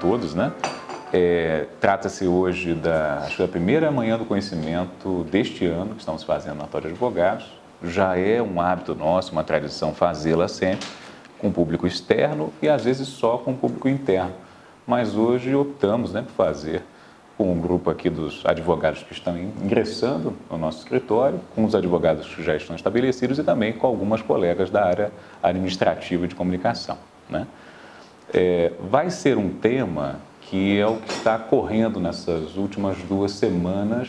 todos, né? Trata-se hoje acho que da primeira manhã do conhecimento deste ano que estamos fazendo na Ordem de Advogados. Já é um hábito nosso, uma tradição fazê-la sempre, com o público externo e às vezes só com o público interno. Mas hoje optamos, né, por fazer com um grupo aqui dos advogados que estão ingressando no nosso escritório, com os advogados que já estão estabelecidos e também com algumas colegas da área administrativa de comunicação, né? Vai ser um tema que é o que está correndo nessas últimas 2 semanas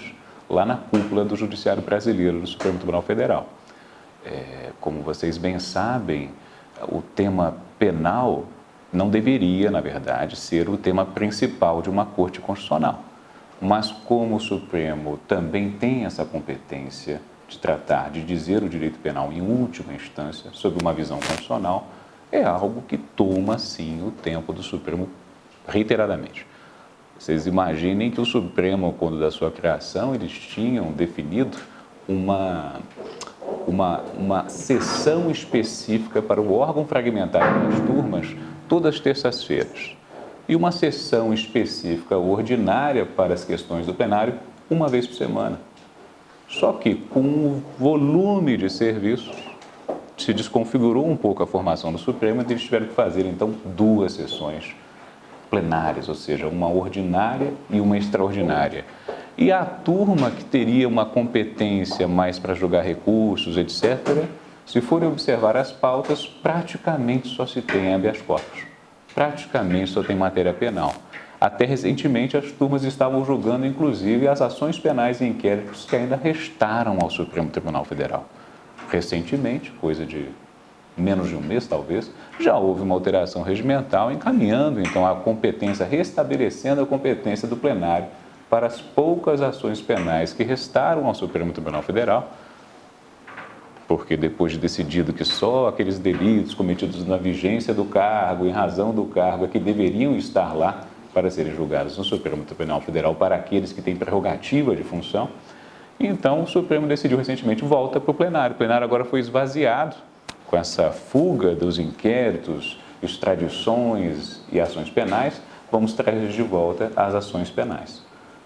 lá na cúpula do Judiciário Brasileiro, do Supremo Tribunal Federal. Como vocês bem sabem, o tema penal não deveria, na verdade, ser o tema principal de uma Corte Constitucional. Mas como o Supremo também tem essa competência de tratar, de dizer o direito penal em última instância, sob uma visão constitucional, é algo que toma, sim, o tempo do Supremo reiteradamente. Vocês imaginem que o Supremo, quando da sua criação, eles tinham definido uma sessão específica para o órgão fragmentário das turmas todas as terças-feiras e uma sessão específica ordinária para as questões do plenário uma vez por semana. Só que com o volume de serviços se desconfigurou um pouco a formação do Supremo e eles tiveram que fazer então 2 sessões plenárias, ou seja, uma ordinária e uma extraordinária. E a turma que teria uma competência mais para julgar recursos, etc., se forem observar as pautas, praticamente só se tem habeas corpus. Praticamente só tem matéria penal. Até recentemente, as turmas estavam julgando, inclusive, as ações penais e inquéritos que ainda restaram ao Supremo Tribunal Federal. Recentemente, coisa de menos de um mês, talvez, já houve uma alteração regimental encaminhando, então, a competência, restabelecendo a competência do plenário para as poucas ações penais que restaram ao Supremo Tribunal Federal, porque depois de decidido que só aqueles delitos cometidos na vigência do cargo, em razão do cargo, é que deveriam estar lá para serem julgados no Supremo Tribunal Federal para aqueles que têm prerrogativa de função, então o Supremo decidiu recentemente volta para o plenário. O plenário agora foi esvaziado com essa fuga dos inquéritos, extradições e ações penais, vamos trazer de volta as ações penais.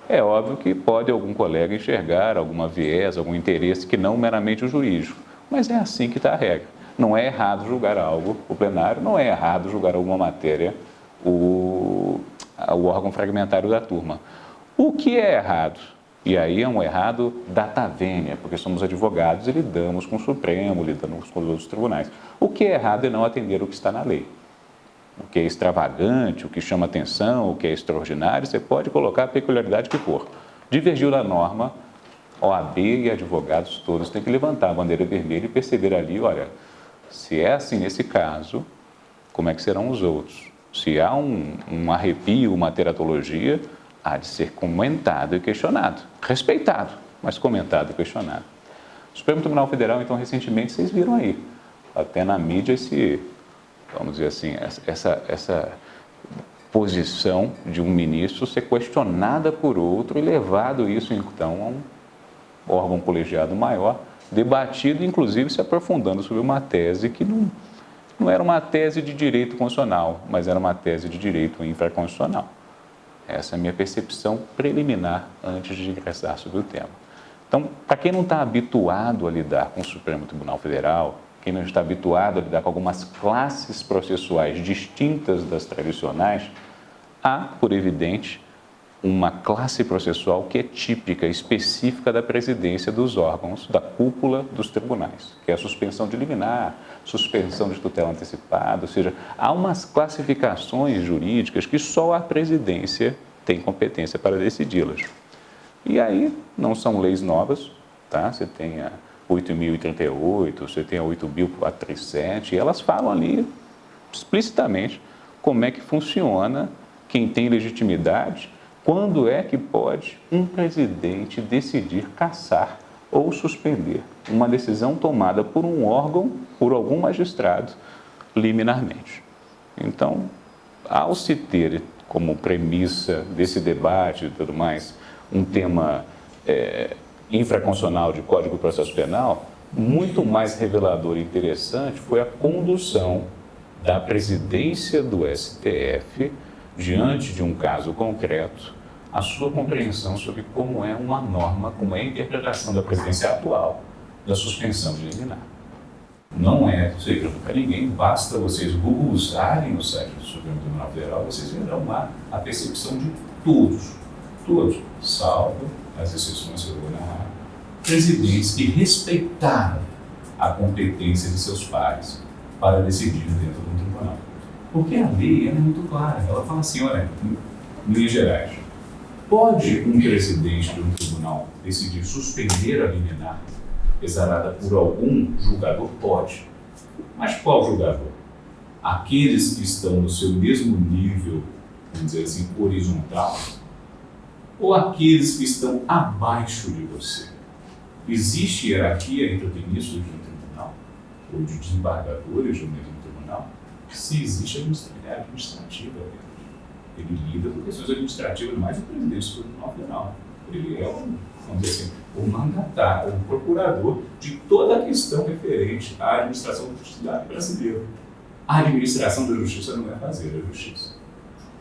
É óbvio que pode algum colega enxergar alguma viés, algum interesse que não meramente o jurídico, mas é assim que está a regra. Não é errado julgar algo, o plenário, não é errado julgar alguma matéria, o órgão fragmentário da turma. O que é errado? E aí é um errado data vênia, porque somos advogados e lidamos com o Supremo, lidamos com os outros tribunais. O que é errado é não atender o que está na lei. O que é extravagante, o que chama atenção, o que é extraordinário, você pode colocar a peculiaridade que for. Divergiu da norma, OAB e advogados todos têm que levantar a bandeira vermelha e perceber ali, olha, se é assim nesse caso, como é que serão os outros? Se há um arrepio, uma teratologia, há de ser comentado e questionado. Respeitado, mas comentado e questionado. O Supremo Tribunal Federal, então, recentemente, vocês viram aí, até na mídia, vamos dizer assim, essa posição de um ministro ser questionada por outro e levado isso, então, a um órgão colegiado maior, debatido, inclusive, se aprofundando sobre uma tese que não era uma tese de direito constitucional, mas era uma tese de direito infraconstitucional. Essa é a minha percepção preliminar antes de ingressar sobre o tema. Então, para quem não está habituado a lidar com o Supremo Tribunal Federal, quem não está habituado a lidar com algumas classes processuais distintas das tradicionais, há, por evidente, uma classe processual que é típica, específica da presidência dos órgãos da cúpula dos tribunais, que é a suspensão de liminar, suspensão de tutela antecipada, ou seja, há umas classificações jurídicas que só a presidência tem competência para decidi-las. E aí não são leis novas, tá? Você tem a 8.038, você tem a 8.437, e elas falam ali explicitamente como é que funciona, quem tem legitimidade, quando é que pode um presidente decidir cassar ou suspender uma decisão tomada por um órgão, por algum magistrado, liminarmente. Então, ao se ter como premissa desse debate e tudo mais, um tema infraconstitucional de Código de Processo Penal, muito mais revelador e interessante foi a condução da presidência do STF diante de um caso concreto, a sua compreensão sobre como é uma norma, como é a interpretação da presidência atual da suspensão de liminar. Não é segredo para ninguém, basta vocês usarem o site do Supremo Tribunal Federal, vocês verão lá a percepção de todos, salvo as exceções que eu vou narrar, presidentes que respeitaram a competência de seus pares para decidir dentro de um tribunal. Porque a lei é muito clara, ela fala assim, olha, em linhas gerais, pode um presidente de um tribunal decidir suspender a liminar exarada por algum julgador? Pode. Mas qual julgador? Aqueles que estão no seu mesmo nível, vamos dizer assim, horizontal, ou aqueles que estão abaixo de você? Existe hierarquia entre o ministro de um tribunal ou de desembargadores do mesmo tribunal? Se existe, é administrativa. Ele lida com questões administrativas, mais o presidente do Tribunal Federal. Ele é vamos dizer assim, o mandatário, o procurador de toda a questão referente à administração da justiça brasileira. A administração da justiça não é fazer a justiça.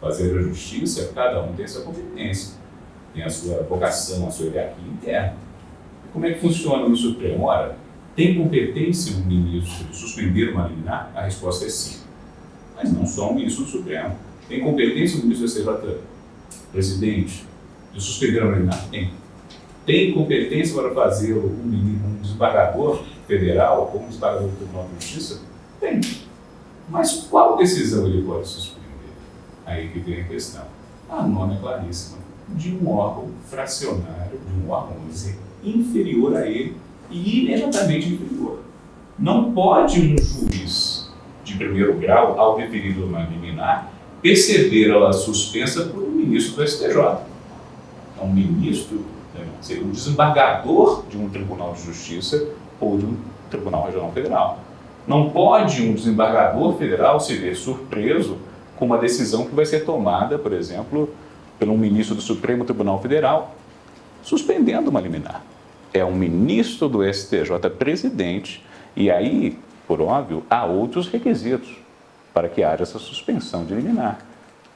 Fazer a justiça, cada um tem a sua competência, tem a sua vocação, a sua hierarquia interna. Como é que funciona no Supremo? Ora, tem competência um ministro de suspender uma liminar? A resposta é sim. Mas não só um ministro do Supremo. Tem competência o ministro da STJ, presidente, de suspender uma liminar? Tem competência para fazer um desembargador federal ou um desembargador do Tribunal de Justiça? Tem. Mas qual decisão ele pode suspender? Aí que vem a questão. A norma é claríssima. De um órgão fracionário, de um órgão, vamos dizer, inferior a ele e imediatamente inferior. Não pode um juiz de primeiro grau, ao deferir uma liminar, perceber ela suspensa por um ministro do STJ. Um ministro, seria um desembargador de um tribunal de justiça ou de um tribunal regional federal. Não pode um desembargador federal se ver surpreso com uma decisão que vai ser tomada, por exemplo, por um ministro do Supremo Tribunal Federal, suspendendo uma liminar. É um ministro do STJ presidente, e aí, por óbvio, há outros requisitos para que haja essa suspensão de liminar.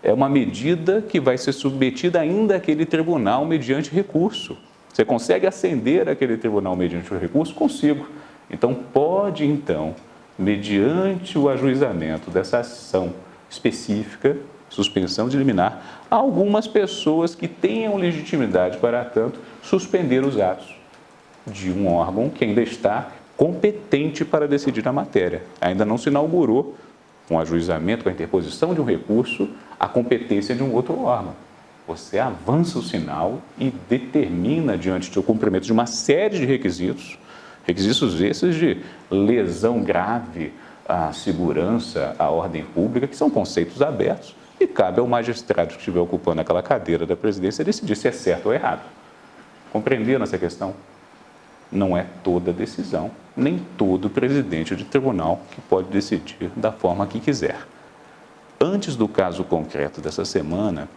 É uma medida que vai ser submetida ainda àquele tribunal mediante recurso. Você consegue ascender aquele tribunal mediante o recurso? Consigo. Então, pode, mediante o ajuizamento dessa ação específica, suspensão de liminar, algumas pessoas que tenham legitimidade para tanto suspender os atos de um órgão que ainda está competente para decidir a matéria. Ainda não se inaugurou, com o ajuizamento, com a interposição de um recurso, a competência de um outro órgão. Você avança o sinal e determina, diante do cumprimento de uma série de requisitos esses de lesão grave à segurança, à ordem pública, que são conceitos abertos, e cabe ao magistrado que estiver ocupando aquela cadeira da presidência decidir se é certo ou errado. Compreenderam essa questão? Não é toda decisão, nem todo presidente de tribunal que pode decidir da forma que quiser. Antes do caso concreto dessa semana,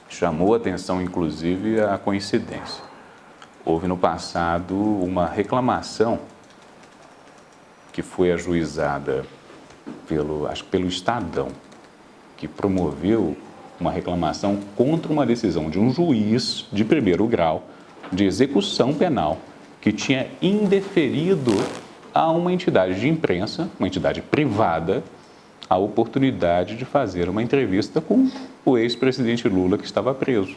chamou a atenção, inclusive, a coincidência. Houve no passado uma reclamação que foi ajuizada pelo Estadão, que promoveu uma reclamação contra uma decisão de um juiz de primeiro grau de execução penal que tinha indeferido a uma entidade de imprensa, uma entidade privada, a oportunidade de fazer uma entrevista com o ex-presidente Lula, que estava preso.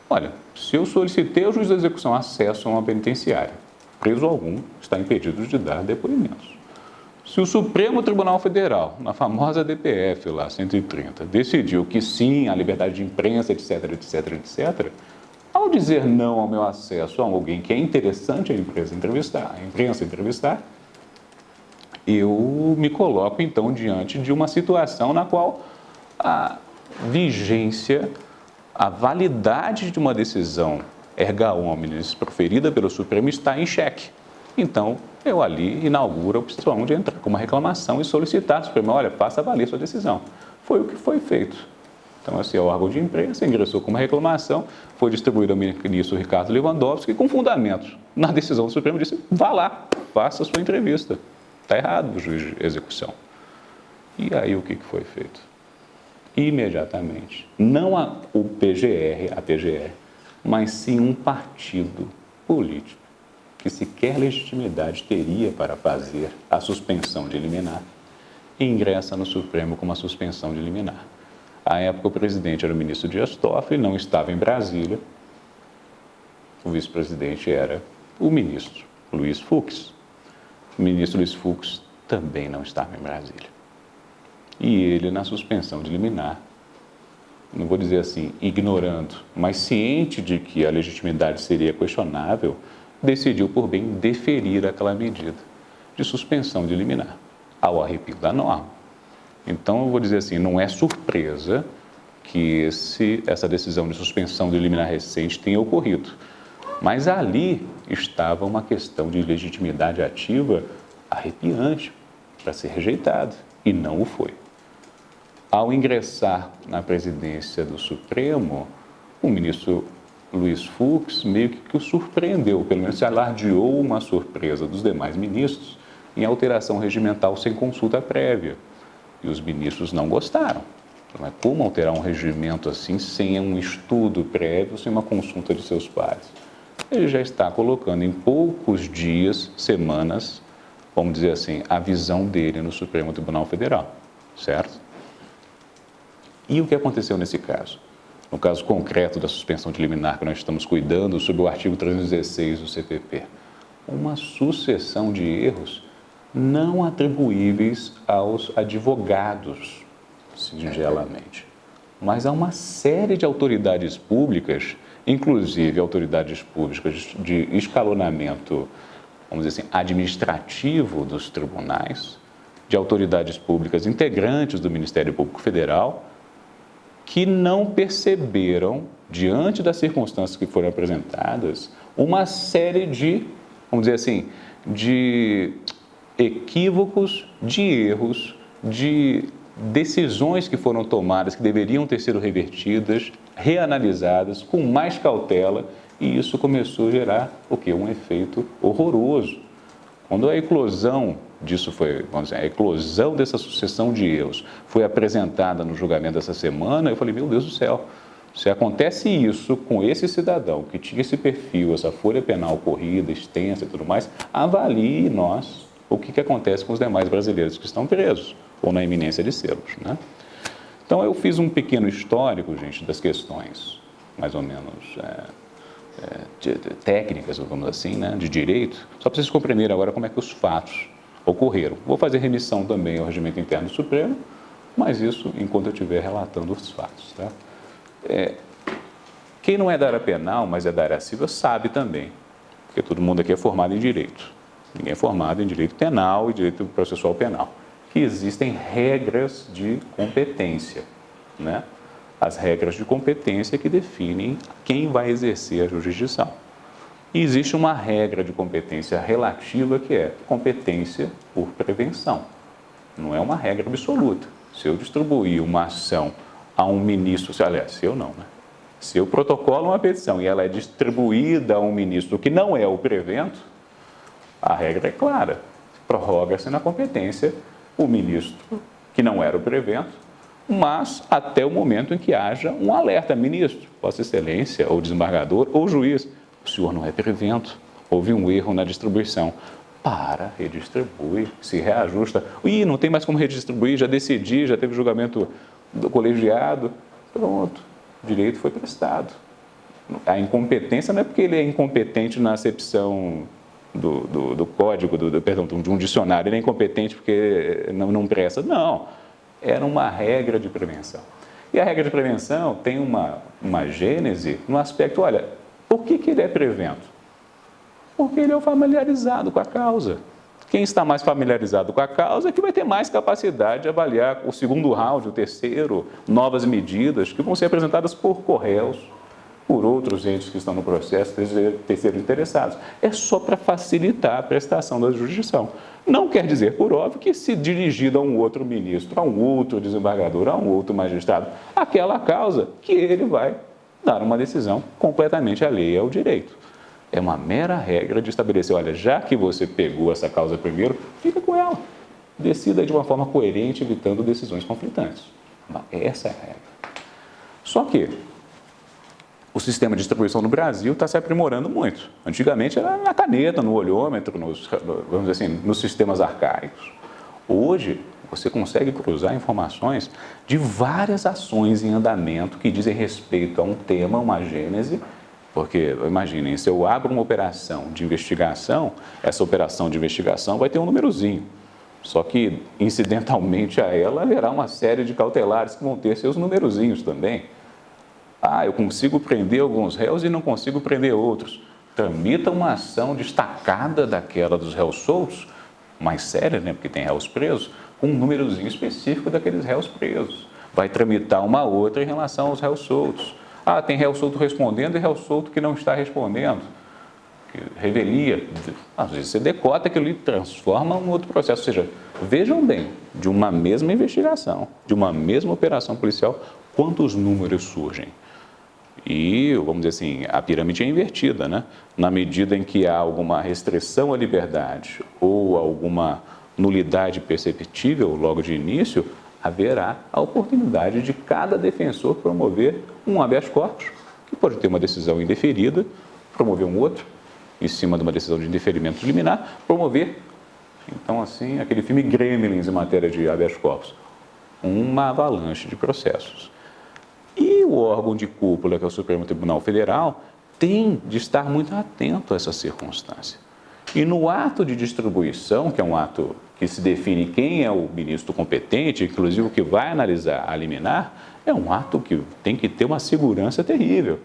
Olha, se eu solicitei ao juiz da execução acesso a uma penitenciária, preso algum está impedido de dar depoimentos. Se o Supremo Tribunal Federal, na famosa DPF lá, 130, decidiu que sim, a liberdade de imprensa, etc, etc, etc, ao dizer não ao meu acesso a alguém que é interessante a imprensa entrevistar, eu me coloco, então, diante de uma situação na qual a vigência, a validade de uma decisão erga omnes proferida pelo Supremo está em xeque. Então, eu ali inauguro a opção de entrar com uma reclamação e solicitar ao Supremo, olha, faça valer sua decisão. Foi o que foi feito. Então, assim, o órgão de imprensa ingressou com uma reclamação, foi distribuído ao ministro Ricardo Lewandowski, com fundamentos. Na decisão do Supremo disse, vá lá, faça a sua entrevista. Está errado o juiz de execução. E aí o que foi feito? imediatamente, não o PGR, a PGR, mas sim um partido político que sequer legitimidade teria para fazer a suspensão de liminar, ingressa no Supremo com uma suspensão de liminar. À época, o presidente era o ministro Dias Toffoli, não estava em Brasília. O vice-presidente era o ministro Luiz Fux. O ministro Luiz Fux também não estava em Brasília. E ele, na suspensão de liminar, não vou dizer assim, ignorando, mas ciente de que a legitimidade seria questionável, decidiu por bem deferir aquela medida de suspensão de liminar, ao arrepio da norma. Então, eu vou dizer assim, não é surpresa que essa decisão de suspensão de liminar recente tenha ocorrido. Mas ali estava uma questão de legitimidade ativa arrepiante para ser rejeitada, e não o foi. Ao ingressar na presidência do Supremo, o ministro Luiz Fux meio que o surpreendeu, pelo menos se alardeou uma surpresa dos demais ministros em alteração regimental sem consulta prévia. E os ministros não gostaram. Não é como alterar um regimento assim sem um estudo prévio, sem uma consulta de seus pares. Ele já está colocando em poucos dias, semanas, vamos dizer assim, a visão dele no Supremo Tribunal Federal, certo? E o que aconteceu nesse caso? No caso concreto da suspensão de liminar que nós estamos cuidando, sob o artigo 316 do CPP, uma sucessão de erros não atribuíveis aos advogados, singelamente, mas a uma série de autoridades públicas, inclusive autoridades públicas de escalonamento, vamos dizer assim, administrativo dos tribunais, de autoridades públicas integrantes do Ministério Público Federal, que não perceberam, diante das circunstâncias que foram apresentadas, uma série de, vamos dizer assim, de equívocos, de erros, de decisões que foram tomadas, que deveriam ter sido revertidas, reanalisadas com mais cautela, e isso começou a gerar o quê? Um efeito horroroso. Quando a eclosão disso foi, vamos dizer, a eclosão dessa sucessão de erros foi apresentada no julgamento dessa semana, eu falei, meu Deus do céu, se acontece isso com esse cidadão que tinha esse perfil, essa folha penal corrida, extensa e tudo mais, avalie nós o que acontece com os demais brasileiros que estão presos ou na iminência de sermos, né? Então, eu fiz um pequeno histórico, gente, das questões, mais ou menos técnicas, vamos assim, né, de direito, só para vocês compreenderem agora como é que os fatos ocorreram. Vou fazer remissão também ao regimento interno do Supremo, mas isso enquanto eu estiver relatando os fatos, tá? Quem não é da área penal, mas é da área civil, sabe também, porque todo mundo aqui é formado em direito. Ninguém é formado em direito penal e direito processual penal. Que existem regras de competência, né? As regras de competência que definem quem vai exercer a jurisdição. E existe uma regra de competência relativa que é competência por prevenção. Não é uma regra absoluta. Se eu distribuir uma ação a um ministro, aliás, se eu não, né? Se eu protocolo uma petição e ela é distribuída a um ministro que não é o prevento, a regra é clara. Prorroga-se na competência o ministro que não era o prevento, mas até o momento em que haja um alerta, ministro, Vossa Excelência, ou desembargador, ou juiz, o senhor não é prevento, houve um erro na distribuição. Para, redistribui, se reajusta. Ih, não tem mais como redistribuir, já decidi, já teve julgamento do colegiado. Pronto, o direito foi prestado. A incompetência não é porque ele é incompetente na acepção do código, perdão, de um dicionário, ele é incompetente porque não presta. Não, era uma regra de prevenção. E a regra de prevenção tem uma gênese no aspecto, olha, por que ele é prevento? Porque ele é o familiarizado com a causa. Quem está mais familiarizado com a causa é que vai ter mais capacidade de avaliar o segundo round, o terceiro, novas medidas que vão ser apresentadas por correios, por outros entes que estão no processo, terceiros interessados. É só para facilitar a prestação da jurisdição. Não quer dizer, por óbvio, que se dirigido a um outro ministro, a um outro desembargador, a um outro magistrado, aquela causa que ele vai dar uma decisão completamente alheia ao direito. É uma mera regra de estabelecer, olha, já que você pegou essa causa primeiro, fica com ela. Decida de uma forma coerente, evitando decisões conflitantes. Essa é a regra. Só que o sistema de distribuição no Brasil está se aprimorando muito. Antigamente era na caneta, no olhômetro, vamos dizer assim, nos sistemas arcaicos. Hoje, você consegue cruzar informações de várias ações em andamento que dizem respeito a um tema, uma gênese, porque, imaginem, se eu abro uma operação de investigação, essa operação de investigação vai ter um númerozinho. Só que, incidentalmente a ela, haverá uma série de cautelares que vão ter seus numerozinhos também. Eu consigo prender alguns réus e não consigo prender outros. Tramita uma ação destacada daquela dos réus soltos, mais séria, né, porque tem réus presos, com um númerozinho específico daqueles réus presos. Vai tramitar uma outra em relação aos réus soltos. Tem réu solto respondendo e réu solto que não está respondendo. Revelia. Às vezes você decota aquilo e transforma em um outro processo. Ou seja, vejam bem, de uma mesma investigação, de uma mesma operação policial, quantos números surgem. E, vamos dizer assim, a pirâmide é invertida, né? Na medida em que há alguma restrição à liberdade ou alguma nulidade perceptível logo de início, haverá a oportunidade de cada defensor promover um habeas corpus, que pode ter uma decisão indeferida, promover um outro, em cima de uma decisão de indeferimento liminar, promover, então assim, aquele filme Gremlins em matéria de habeas corpus, uma avalanche de processos. E o órgão de cúpula, que é o Supremo Tribunal Federal, tem de estar muito atento a essa circunstância. E no ato de distribuição, que é um ato que se define quem é o ministro competente, inclusive o que vai analisar a liminar, é um ato que tem que ter uma segurança terrível.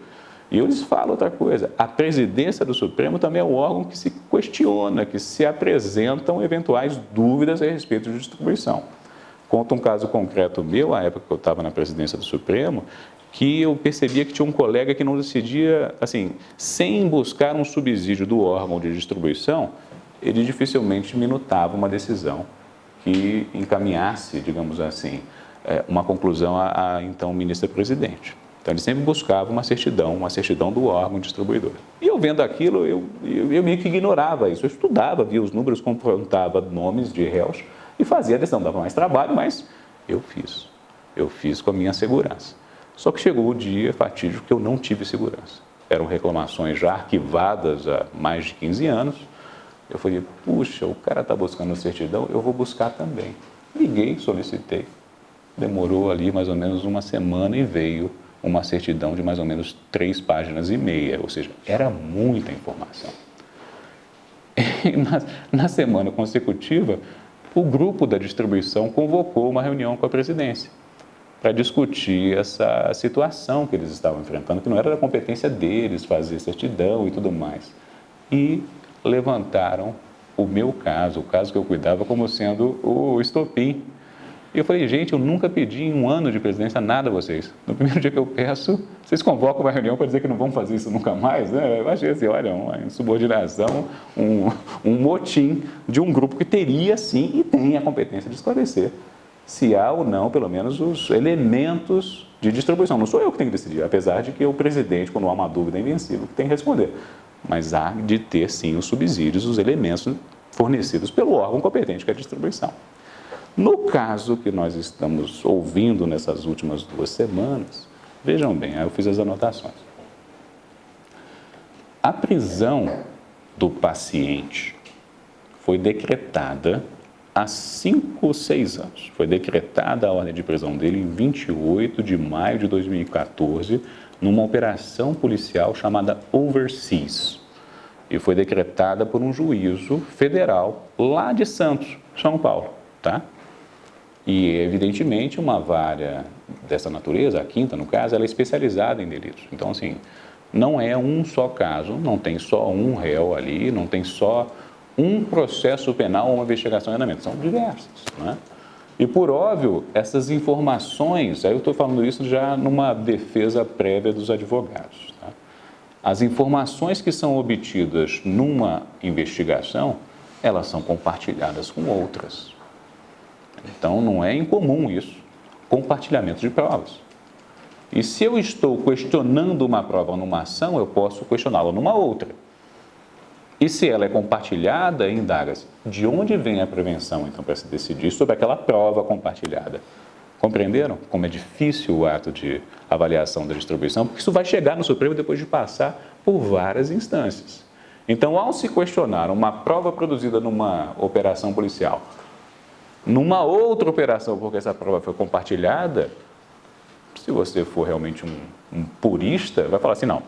E eu lhes falo outra coisa, a presidência do Supremo também é um órgão que se questiona, que se apresentam eventuais dúvidas a respeito de distribuição. Conto um caso concreto meu, à época que eu estava na presidência do Supremo, que eu percebia que tinha um colega que não decidia, assim, sem buscar um subsídio do órgão de distribuição, ele dificilmente minutava uma decisão que encaminhasse, digamos assim, uma conclusão à então ministra-presidente. Então, ele sempre buscava uma certidão do órgão distribuidor. E eu vendo aquilo, eu meio que ignorava isso. Eu estudava, via os números, confrontava nomes de réus e fazia a decisão. Dava mais trabalho, mas eu fiz. Eu fiz com a minha segurança. Só que chegou o dia fatídico que eu não tive segurança. Eram reclamações já arquivadas há mais de 15 anos. Eu falei, puxa, o cara está buscando certidão, eu vou buscar também. Liguei, solicitei. Demorou ali mais ou menos uma semana e veio uma certidão de mais ou menos 3 páginas e meia, ou seja, era muita informação. E na semana consecutiva, o grupo da distribuição convocou uma reunião com a presidência para discutir essa situação que eles estavam enfrentando, que não era da competência deles fazer certidão e tudo mais. E levantaram o meu caso, o caso que eu cuidava, como sendo o estopim. E eu falei, gente, eu nunca pedi em um ano de presidência nada a vocês. No primeiro dia que eu peço, vocês convocam uma reunião para dizer que não vão fazer isso nunca mais, né? Eu achei assim, olha, uma insubordinação, um motim de um grupo que teria, sim, e tem a competência de esclarecer se há ou não, pelo menos, os elementos de distribuição. Não sou eu que tenho que decidir, apesar de que o presidente, quando há uma dúvida invencível, tem que responder. Mas há de ter, sim, os subsídios, os elementos fornecidos pelo órgão competente, que é a distribuição. No caso que nós estamos ouvindo nessas últimas 2 semanas, vejam bem, aí eu fiz as anotações. A prisão do paciente foi decretada há 5 ou 6 anos. Foi decretada a ordem de prisão dele em 28 de maio de 2014, numa operação policial chamada Overseas. E foi decretada por um juízo federal lá de Santos, São Paulo, tá? E, evidentemente, uma vara dessa natureza, a 5ª no caso, ela é especializada em delitos. Então, assim, não é um só caso, não tem só um réu ali, não tem só um processo penal ou uma investigação em andamento, são diversas, né? E, por óbvio, essas informações, aí eu estou falando isso já numa defesa prévia dos advogados, tá? As informações que são obtidas numa investigação, elas são compartilhadas com outras. Então, não é incomum isso, compartilhamento de provas. E se eu estou questionando uma prova numa ação, eu posso questioná-la numa outra. E se ela é compartilhada, indaga-se, de onde vem a prevenção, então, para se decidir sobre aquela prova compartilhada? Compreenderam como é difícil o ato de avaliação da distribuição? Porque isso vai chegar no Supremo depois de passar por várias instâncias. Então, ao se questionar uma prova produzida numa operação policial, numa outra operação, porque essa prova foi compartilhada, se você for realmente um purista, vai falar assim, não,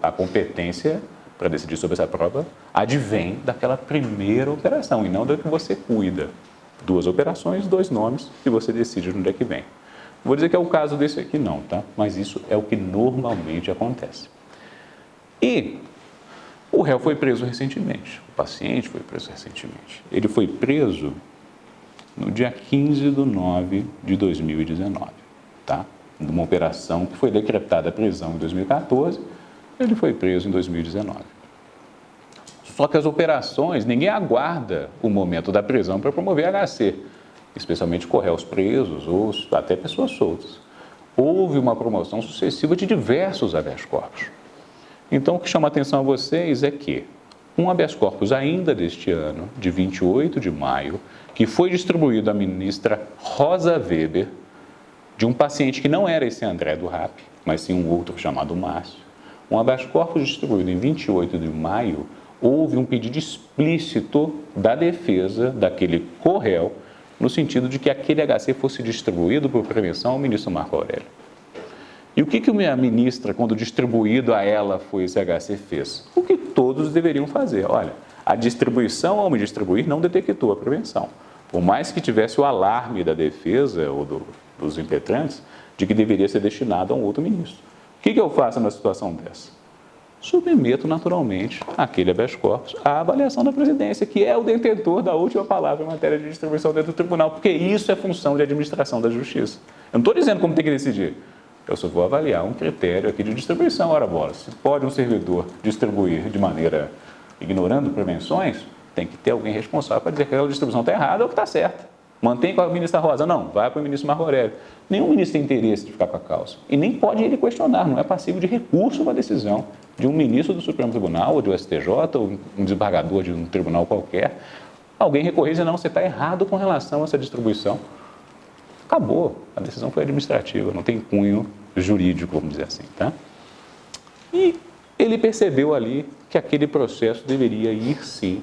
a competência para decidir sobre essa prova advém daquela primeira operação e não da que você cuida. 2 operações, 2 nomes e você decide onde é que vem. Vou dizer que é o caso desse aqui não, tá? Mas isso é o que normalmente acontece. E o réu foi preso recentemente, o paciente foi preso recentemente. Ele foi preso no dia 15/9/2019, tá? Numa operação que foi decretada a prisão em 2014, ele foi preso em 2019. Só que as operações, ninguém aguarda o momento da prisão para promover HC, especialmente com réus presos ou até pessoas soltas. Houve uma promoção sucessiva de diversos habeas corpus. Então, o que chama a atenção a vocês é que um habeas corpus ainda deste ano, de 28 de maio, que foi distribuído à ministra Rosa Weber, de um paciente que não era esse André do RAP, mas sim um outro chamado Márcio. Um habeas corpus distribuído em 28 de maio, houve um pedido explícito da defesa daquele co-réu, no sentido de que aquele HC fosse distribuído por prevenção ao ministro Marco Aurélio. E o que a ministra, quando distribuído a ela foi esse HC, fez? O que todos deveriam fazer. Olha, a distribuição ao me distribuir não detectou a prevenção. Por mais que tivesse o alarme da defesa ou dos impetrantes de que deveria ser destinado a um outro ministro. O que eu faço numa situação dessa? Submeto naturalmente aquele habeas corpus à avaliação da presidência, que é o detentor da última palavra em matéria de distribuição dentro do tribunal, porque isso é função de administração da justiça. Eu não estou dizendo como tem que decidir. Eu só vou avaliar um critério aqui de distribuição. Ora, bola, se pode um servidor distribuir de maneira ignorando prevenções, tem que ter alguém responsável para dizer que aquela distribuição está errada ou que está certa. Mantém com a ministra Rosa. Não, vai para o ministro Marco Aurélio. Nenhum ministro tem interesse de ficar com a causa. E nem pode ele questionar, não é passivo de recurso uma decisão de um ministro do Supremo Tribunal, ou do STJ, ou um desembargador de um tribunal qualquer. Alguém recorrer e dizer, não, você está errado com relação a essa distribuição. Acabou. A decisão foi administrativa, não tem cunho jurídico, vamos dizer assim, tá? E ele percebeu ali que aquele processo deveria ir, sim,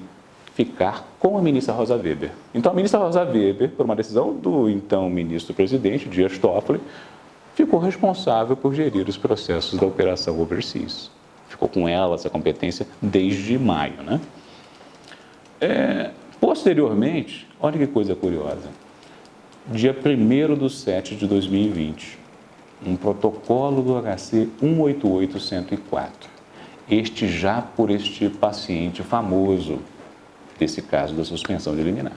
ficar com a ministra Rosa Weber. Então, a ministra Rosa Weber, por uma decisão do então ministro-presidente, Dias Toffoli, ficou responsável por gerir os processos da Operação Overseas. Ficou com ela essa competência desde maio, né? Posteriormente, olha que coisa curiosa, dia 1/7/2020, um protocolo do HC 188-104, este já por este paciente famoso, desse caso da suspensão de liminar.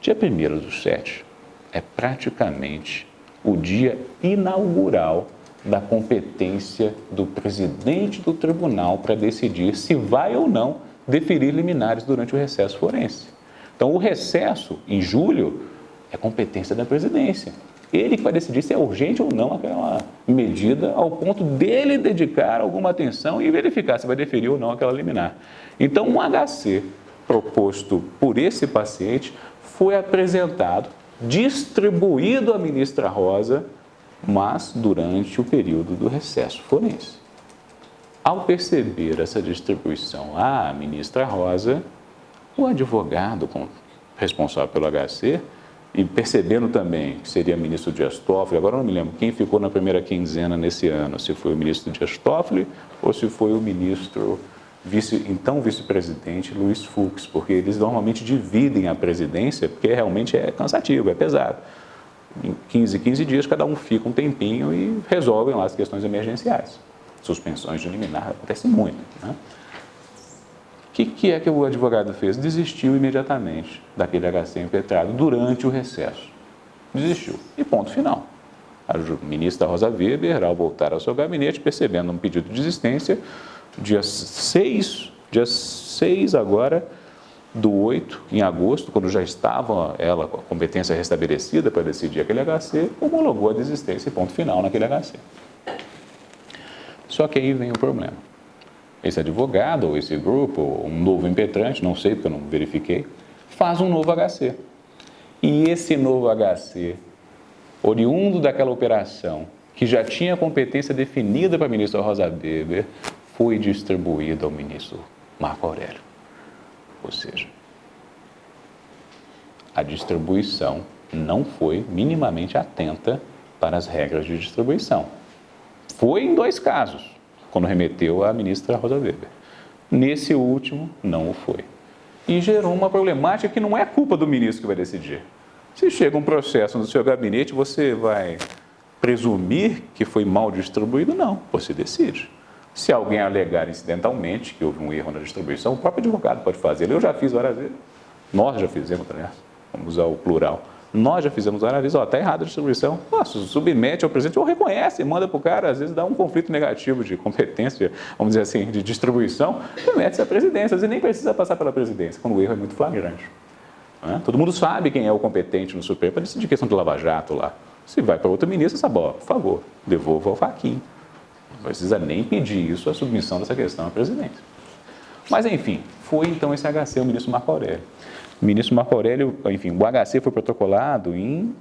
Dia 1/7 é praticamente o dia inaugural da competência do presidente do tribunal para decidir se vai ou não deferir liminares durante o recesso forense. Então, o recesso, em julho, é competência da presidência. Ele que vai decidir se é urgente ou não aquela medida, ao ponto dele dedicar alguma atenção e verificar se vai deferir ou não aquela liminar. Então, um HC proposto por esse paciente foi apresentado, distribuído à ministra Rosa, mas durante o período do recesso forense. Ao perceber essa distribuição à ministra Rosa, o advogado responsável pelo HC, e percebendo também que seria o ministro Dias Toffoli, agora eu não me lembro quem ficou na primeira quinzena nesse ano, se foi o ministro Dias Toffoli ou se foi o ministro então vice-presidente Luiz Fux, porque eles normalmente dividem a presidência, porque realmente é cansativo, é pesado. Em 15 dias, cada um fica um tempinho e resolvem lá as questões emergenciais. Suspensões de liminar acontece muito, né? O que é que o advogado fez? Desistiu imediatamente daquele HC impetrado durante o recesso. Desistiu. E ponto final. A ministra Rosa Weber, ao voltar ao seu gabinete, percebendo um pedido de desistência, dia 6 agora, do 8, em agosto, quando já estava ela com a competência restabelecida para decidir aquele HC, homologou a desistência e ponto final naquele HC. Só que aí vem o problema. Esse advogado, ou esse grupo, ou um novo impetrante, não sei porque eu não verifiquei, faz um novo HC. E esse novo HC oriundo daquela operação, que já tinha competência definida para a ministra Rosa Weber, foi distribuído ao ministro Marco Aurélio. Ou seja, a distribuição não foi minimamente atenta para as regras de distribuição. Foi em 2 casos, quando remeteu à ministra Rosa Weber. Nesse último, não o foi. E gerou uma problemática que não é culpa do ministro que vai decidir. Se chega um processo no seu gabinete, você vai presumir que foi mal distribuído? Não, você decide. Se alguém alegar incidentalmente que houve um erro na distribuição, o próprio advogado pode fazer. Eu já fiz várias vezes. Nós já fizemos, aliás. Vamos usar o plural. Nós já fizemos várias vezes. Está errada a distribuição. Nossa, submete ao presidente ou reconhece, manda para o cara. Às vezes dá um conflito negativo de competência, vamos dizer assim, de distribuição. Remete-se à presidência. Às vezes nem precisa passar pela presidência, quando o erro é muito flagrante. Todo mundo sabe quem é o competente no Supremo para decidir questão de lava-jato lá. Se vai para outro ministro, sabe, por favor, devolva ao Fachin. Não precisa nem pedir isso, a submissão dessa questão à presidência. Mas, enfim, foi então esse HC, o ministro Marco Aurélio. O ministro Marco Aurélio, enfim, o HC foi protocolado em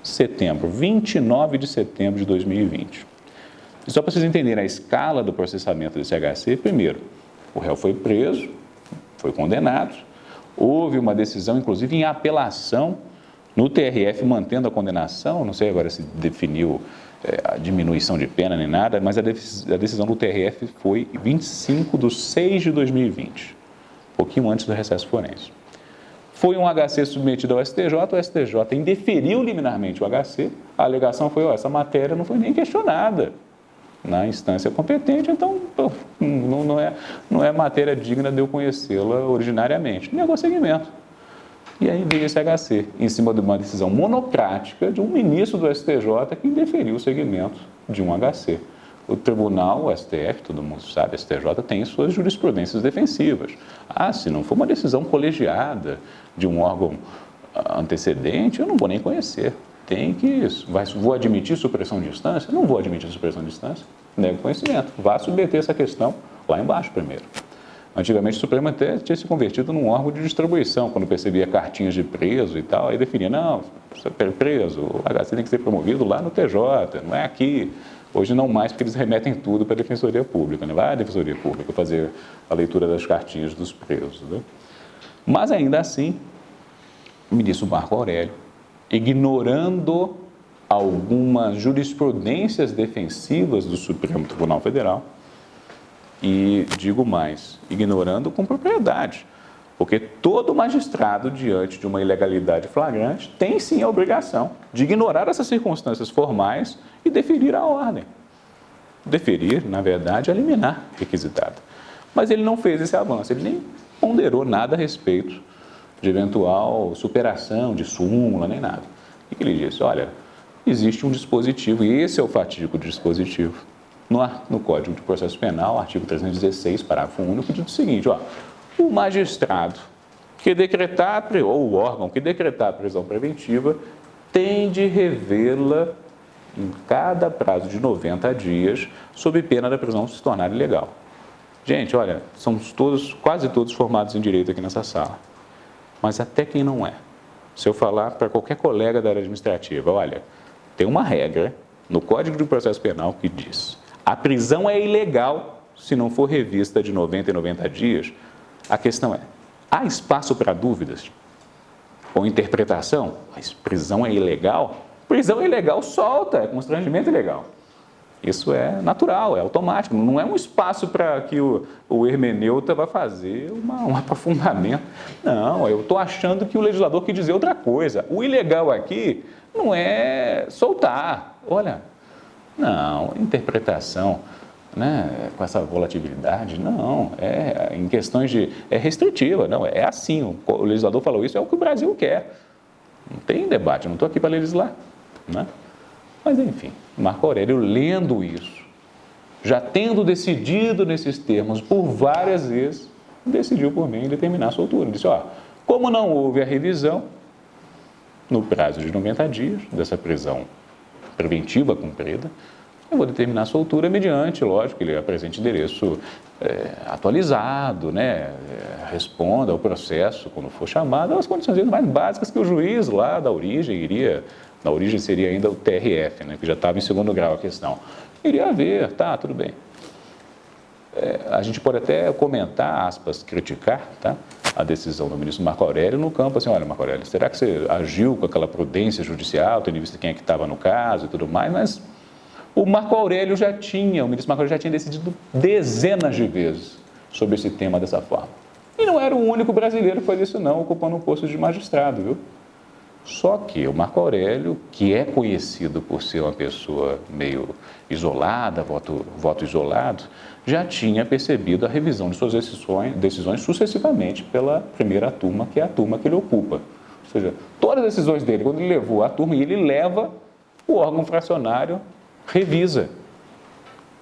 setembro, 29 de setembro de 2020. E só para vocês entenderem a escala do processamento desse HC, primeiro, o réu foi preso, foi condenado, houve uma decisão, inclusive, em apelação no TRF, mantendo a condenação, não sei agora se definiu a diminuição de pena nem nada, mas a decisão do TRF foi 25 de 6 de 2020, um pouquinho antes do recesso forense. Foi um HC submetido ao STJ, o STJ indeferiu liminarmente o HC, a alegação foi, essa matéria não foi nem questionada na instância competente, então não é matéria digna de eu conhecê-la originariamente. Negou seguimento. E aí veio esse HC, em cima de uma decisão monocrática de um ministro do STJ que indeferiu o segmento de um HC. O tribunal, o STF, todo mundo sabe, o STJ tem suas jurisprudências defensivas. Se não for uma decisão colegiada de um órgão antecedente, eu não vou nem conhecer. Vou admitir supressão de instância? Não vou admitir supressão de instância. Nego conhecimento. Vá submeter essa questão lá embaixo primeiro. Antigamente o Supremo até tinha se convertido num órgão de distribuição, quando percebia cartinhas de preso e tal, aí definia, não, você é preso, o HC tem que ser promovido lá no TJ, não é aqui. Hoje não mais, porque eles remetem tudo para a Defensoria Pública, né? Vai à Defensoria Pública fazer a leitura das cartinhas dos presos. Né? Mas ainda assim, o ministro Marco Aurélio, ignorando algumas jurisprudências defensivas do Supremo Tribunal Federal, e digo mais, ignorando com propriedade, porque todo magistrado, diante de uma ilegalidade flagrante, tem sim a obrigação de ignorar essas circunstâncias formais e deferir a ordem. Deferir, na verdade, a liminar requisitada. Mas ele não fez esse avanço, ele nem ponderou nada a respeito de eventual superação de súmula, nem nada. O que ele disse? Olha, existe um dispositivo, e esse é o fatídico dispositivo, no Código de Processo Penal, artigo 316, parágrafo único, diz o seguinte, o magistrado que decretar, ou o órgão que decretar a prisão preventiva, tem de revê-la em cada prazo de 90 dias, sob pena da prisão se tornar ilegal. Gente, olha, somos quase todos formados em direito aqui nessa sala, mas até quem não é. Se eu falar para qualquer colega da área administrativa, olha, tem uma regra no Código de Processo Penal que diz: a prisão é ilegal se não for revista de 90 em 90 dias. A questão é, há espaço para dúvidas ou interpretação? Mas prisão é ilegal? Prisão é ilegal, solta, é constrangimento ilegal. Isso é natural, é automático, não é um espaço para que o hermeneuta vá fazer um aprofundamento. Não, eu estou achando que o legislador quis dizer outra coisa. O ilegal aqui não é soltar. Olha, não, interpretação, né, com essa volatilidade, não, em questões é restritiva, não, é assim, o legislador falou isso, é o que o Brasil quer. Não tem debate, eu não estou aqui para legislar, né? Mas, enfim, Marco Aurélio, lendo isso, já tendo decidido nesses termos por várias vezes, decidiu por mim determinar a soltura. Disse, como não houve a revisão, no prazo de 90 dias dessa prisão preventiva cumprida, eu vou determinar a soltura mediante, lógico, que ele apresente endereço atualizado, né? Responda ao processo quando for chamado, as condições mais básicas que o juiz lá da origem iria Na origem seria ainda o TRF, né, que já estava em segundo grau a questão. Iria haver, tá, tudo bem. A gente pode até comentar, aspas, criticar, tá, a decisão do ministro Marco Aurélio no campo, assim, olha, Marco Aurélio, será que você agiu com aquela prudência judicial, tendo em vista quem é que estava no caso e tudo mais, mas o Marco Aurélio o ministro Marco Aurélio já tinha decidido dezenas de vezes sobre esse tema dessa forma. E não era o único brasileiro que faz isso não, ocupando um posto de magistrado, viu? Só que o Marco Aurélio, que é conhecido por ser uma pessoa meio isolada, voto isolado, já tinha percebido a revisão de suas decisões sucessivamente pela primeira turma, que é a turma que ele ocupa. Ou seja, todas as decisões dele, quando ele levou a turma, e ele leva, o órgão fracionário revisa.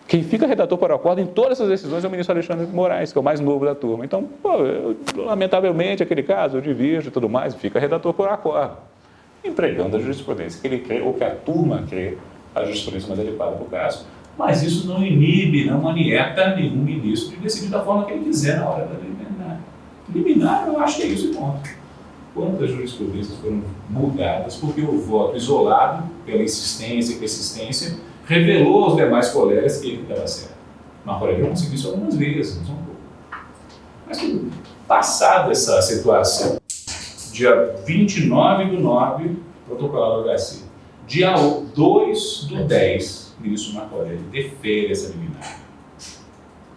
Quem fica redator para o acordo em todas essas decisões é o ministro Alexandre de Moraes, que é o mais novo da turma. Então, lamentavelmente, aquele caso, eu divirjo e tudo mais, fica redator por acordo, empregando a jurisprudência que ele crê, ou que a turma crê, a jurisprudência mais adequada para o caso. Mas isso não inibe, não manieta nenhum ministro de decidir da forma que ele quiser na hora da liminar. Liminar, eu acho que é isso e ponto. Quantas jurisprudências foram mudadas porque o voto isolado, pela insistência e persistência, revelou aos demais colegas que ele estava certo. Marco Aurélio conseguiu isso algumas vezes, não são pouco. Mas, passada essa situação, dia 29/9, protocolado HC, dia 2/10, o ministro Marco Aurélio defere essa liminar.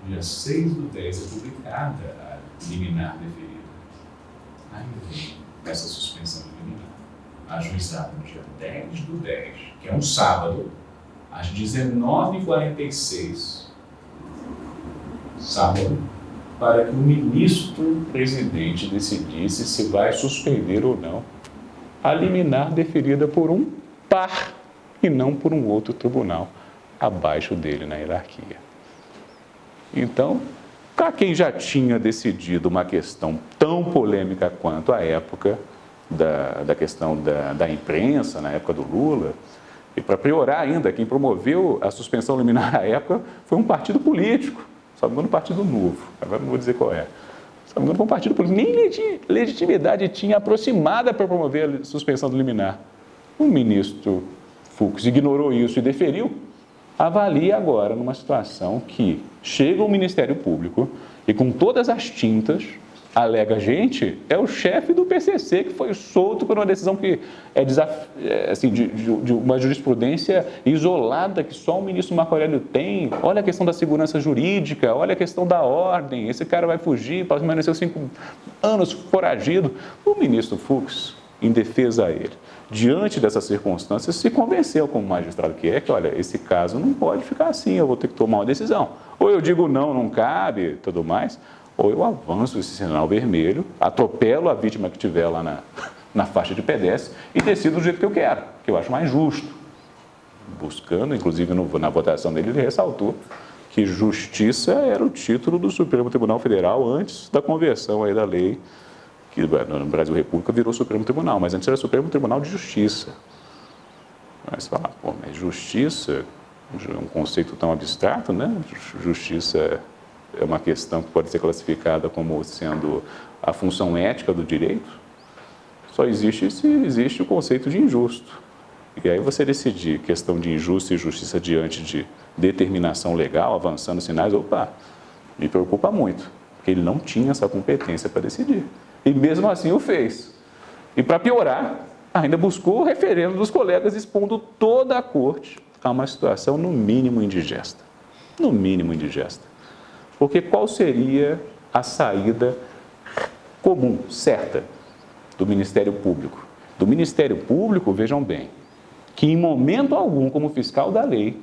Dia 6/10 é publicada a liminar deferida. Aí vem essa suspensão liminar, ajuizada no dia 10/10, que é um sábado, às 19h46, sábado, para que o ministro presidente decidisse se vai suspender ou não a liminar deferida por um par e não por um outro tribunal abaixo dele na hierarquia. Então, para quem já tinha decidido uma questão tão polêmica quanto a época da questão da imprensa, na época do Lula, e para piorar ainda, quem promoveu a suspensão liminar à época foi um partido político, só me engano, um partido novo, agora não vou dizer qual é. Só me engano, foi um partido político, nem legitimidade tinha aproximada para promover a suspensão do liminar. O ministro Fux ignorou isso e deferiu. Avalie agora numa situação que chega o Ministério Público e com todas as tintas alega, gente, é o chefe do PCC que foi solto por uma decisão que é assim, de uma jurisprudência isolada que só o ministro Marco Aurélio tem. Olha a questão da segurança jurídica, olha a questão da ordem, esse cara vai fugir, permaneceu 5 anos foragido. O ministro Fux, em defesa a ele, diante dessas circunstâncias, se convenceu como magistrado que olha, esse caso não pode ficar assim, eu vou ter que tomar uma decisão. Ou eu digo não cabe, tudo mais, ou eu avanço esse sinal vermelho, atropelo a vítima que estiver lá na faixa de pedestre e decido do jeito que eu quero, que eu acho mais justo. Buscando, inclusive na votação dele, ele ressaltou que justiça era o título do Supremo Tribunal Federal antes da conversão aí da lei, que no Brasil República virou Supremo Tribunal, mas antes era Supremo Tribunal de Justiça. Mas falar, mas justiça é um conceito tão abstrato, né? Justiça é uma questão que pode ser classificada como sendo a função ética do direito. Só existe se existe o conceito de injusto. E aí você decidir questão de injusto e justiça diante de determinação legal, avançando sinais, me preocupa muito, porque ele não tinha essa competência para decidir. E mesmo assim o fez. E para piorar, ainda buscou o referendo dos colegas expondo toda a corte a uma situação no mínimo indigesta. No mínimo indigesta. Porque qual seria a saída comum, certa, do Ministério Público? Do Ministério Público, vejam bem, que em momento algum, como fiscal da lei,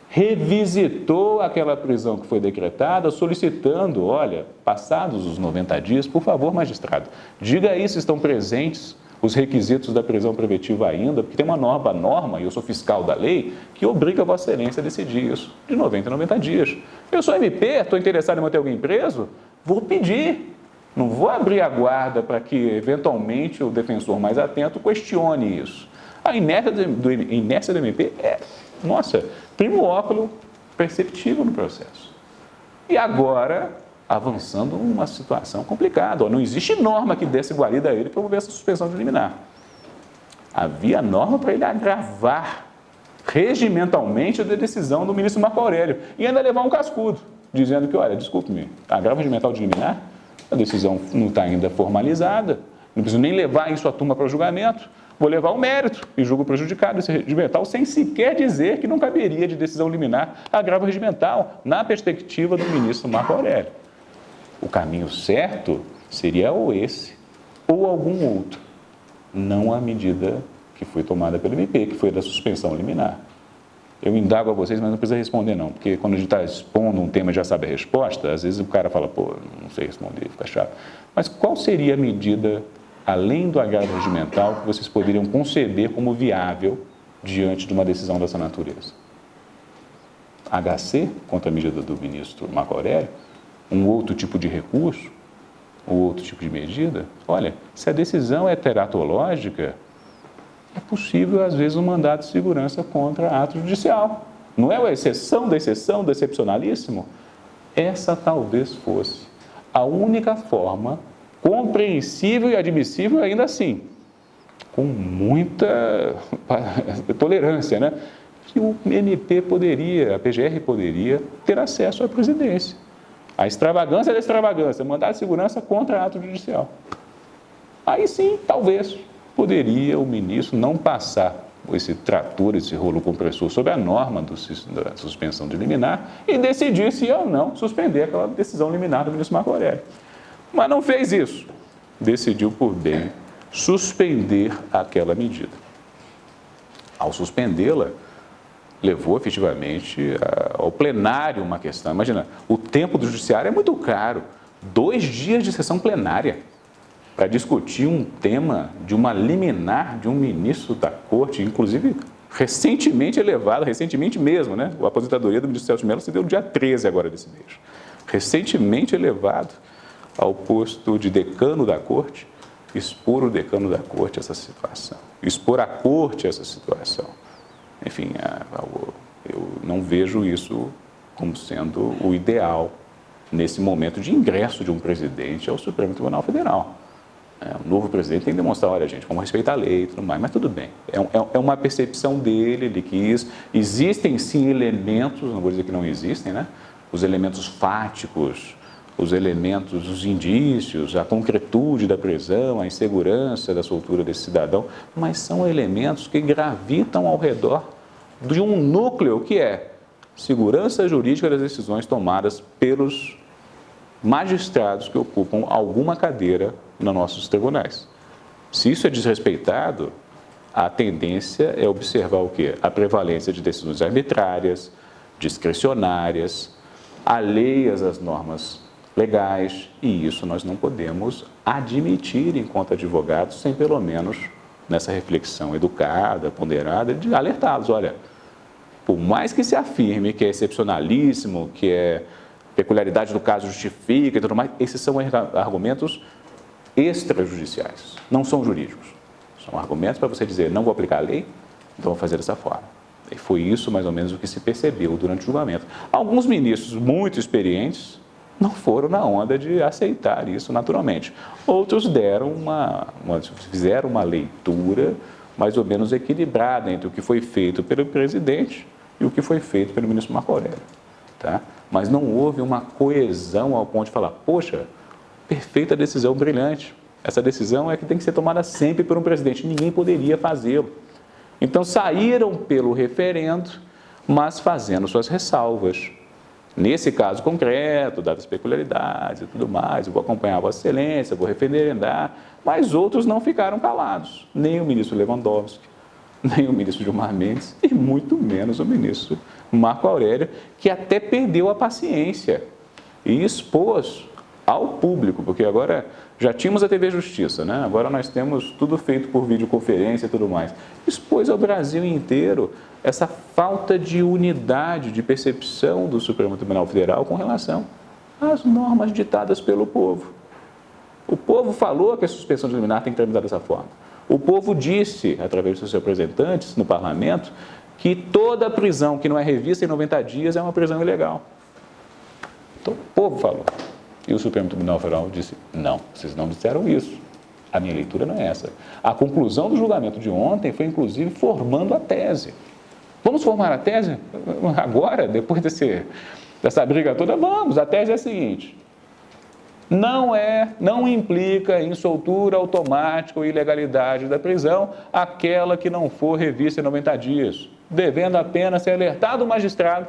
revisitou aquela prisão que foi decretada, solicitando, olha, passados os 90 dias, por favor, magistrado, diga aí se estão presentes os requisitos da prisão preventiva ainda, porque tem uma norma, e eu sou fiscal da lei, que obriga a Vossa Excelência a decidir isso, de 90 a 90 dias. Eu sou MP, estou interessado em manter alguém preso, vou pedir. Não vou abrir a guarda para que, eventualmente, o defensor mais atento questione isso. A inércia do MP é, primóculo perceptível no processo. E agora, avançando uma situação complicada. Não existe norma que desse guarida a ele para promover essa suspensão de liminar. Havia norma para ele agravar regimentalmente a decisão do ministro Marco Aurélio e ainda levar um cascudo, dizendo que, olha, desculpe-me, agravo regimental de liminar, a decisão não está ainda formalizada, não preciso nem levar isso à turma para o julgamento, vou levar o mérito e julgo prejudicado esse regimental sem sequer dizer que não caberia de decisão liminar agravo regimental, na perspectiva do ministro Marco Aurélio. O caminho certo seria ou esse ou algum outro, não a medida que foi tomada pelo MP, que foi da suspensão liminar. Eu indago a vocês, mas não precisa responder não, porque quando a gente está expondo um tema e já sabe a resposta, às vezes o cara fala, pô, não sei responder, fica chato. Mas qual seria a medida, além do agravo regimental, que vocês poderiam conceber como viável diante de uma decisão dessa natureza? HC, contra a medida do ministro Marco Aurélio? Um outro tipo de recurso? Ou outro tipo de medida? Olha, se a decisão é teratológica, é possível, às vezes, um mandado de segurança contra ato judicial. Não é a exceção da exceção, do excepcionalíssimo? Essa talvez fosse a única forma compreensível e admissível, ainda assim, com muita tolerância, né? Que o MP poderia, a PGR poderia ter acesso à presidência. A extravagância da extravagância, mandado de segurança contra ato judicial. Aí sim, talvez, poderia o ministro não passar esse trator, esse rolo compressor sobre a norma da suspensão de liminar e decidir se ou não suspender aquela decisão liminar do ministro Marco Aurélio. Mas não fez isso. Decidiu por bem suspender aquela medida. Ao suspendê-la, levou efetivamente ao plenário uma questão. Imagina, o tempo do judiciário é muito caro. 2 dias de sessão plenária para discutir um tema de uma liminar de um ministro da Corte, inclusive recentemente elevado, recentemente mesmo, né? A aposentadoria do ministro Celso de Mello se deu no dia 13 agora desse mês. Recentemente elevado ao posto de decano da Corte, expor o decano da Corte a essa situação, expor a Corte a essa situação. Enfim, eu não vejo isso como sendo o ideal nesse momento de ingresso de um presidente ao Supremo Tribunal Federal. O novo presidente tem que demonstrar, olha, gente, vamos respeitar a lei e tudo mais, mas tudo bem. É uma percepção dele, ele quis. Existem, sim, elementos, não vou dizer que não existem, né? Os elementos fáticos, os elementos, os indícios, a concretude da prisão, a insegurança da soltura desse cidadão, mas são elementos que gravitam ao redor de um núcleo que é segurança jurídica das decisões tomadas pelos magistrados que ocupam alguma cadeira nos nossos tribunais. Se isso é desrespeitado, a tendência é observar o quê? A prevalência de decisões arbitrárias, discricionárias, alheias às normas legais, e isso nós não podemos admitir enquanto advogados, sem pelo menos, nessa reflexão educada, ponderada, de alertá-los, olha, por mais que se afirme que é excepcionalíssimo, que é peculiaridade do caso justifica e tudo mais, esses são argumentos extrajudiciais, não são jurídicos. São argumentos para você dizer, não vou aplicar a lei, então vou fazer dessa forma. E foi isso mais ou menos o que se percebeu durante o julgamento. Alguns ministros muito experientes não foram na onda de aceitar isso naturalmente. Outros fizeram uma leitura mais ou menos equilibrada entre o que foi feito pelo presidente e o que foi feito pelo ministro Marco Aurélio. Tá? Mas não houve uma coesão ao ponto de falar, poxa, perfeita decisão, brilhante. Essa decisão é que tem que ser tomada sempre por um presidente. Ninguém poderia fazê-lo. Então saíram pelo referendo, mas fazendo suas ressalvas. Nesse caso concreto, dadas as peculiaridades e tudo mais, eu vou acompanhar a Vossa Excelência, vou referendar, mas outros não ficaram calados. Nem o ministro Lewandowski, nem o ministro Gilmar Mendes e muito menos o ministro Marco Aurélio, que até perdeu a paciência e expôs ao público, porque agora já tínhamos a TV Justiça, né? Agora nós temos tudo feito por videoconferência e tudo mais. Expôs ao Brasil inteiro essa falta de unidade, de percepção do Supremo Tribunal Federal com relação às normas ditadas pelo povo. O povo falou que a suspensão de liminar tem que tramitar dessa forma. O povo disse, através dos seus representantes no parlamento, que toda prisão que não é revista em 90 dias é uma prisão ilegal. Então, o povo falou. E o Supremo Tribunal Federal disse, não, vocês não disseram isso. A minha leitura não é essa. A conclusão do julgamento de ontem foi, inclusive, formando a tese. Vamos formar a tese agora, depois dessa briga toda? Vamos. A tese é a seguinte: não implica em soltura automática ou ilegalidade da prisão aquela que não for revista em 90 dias, devendo apenas ser alertado o magistrado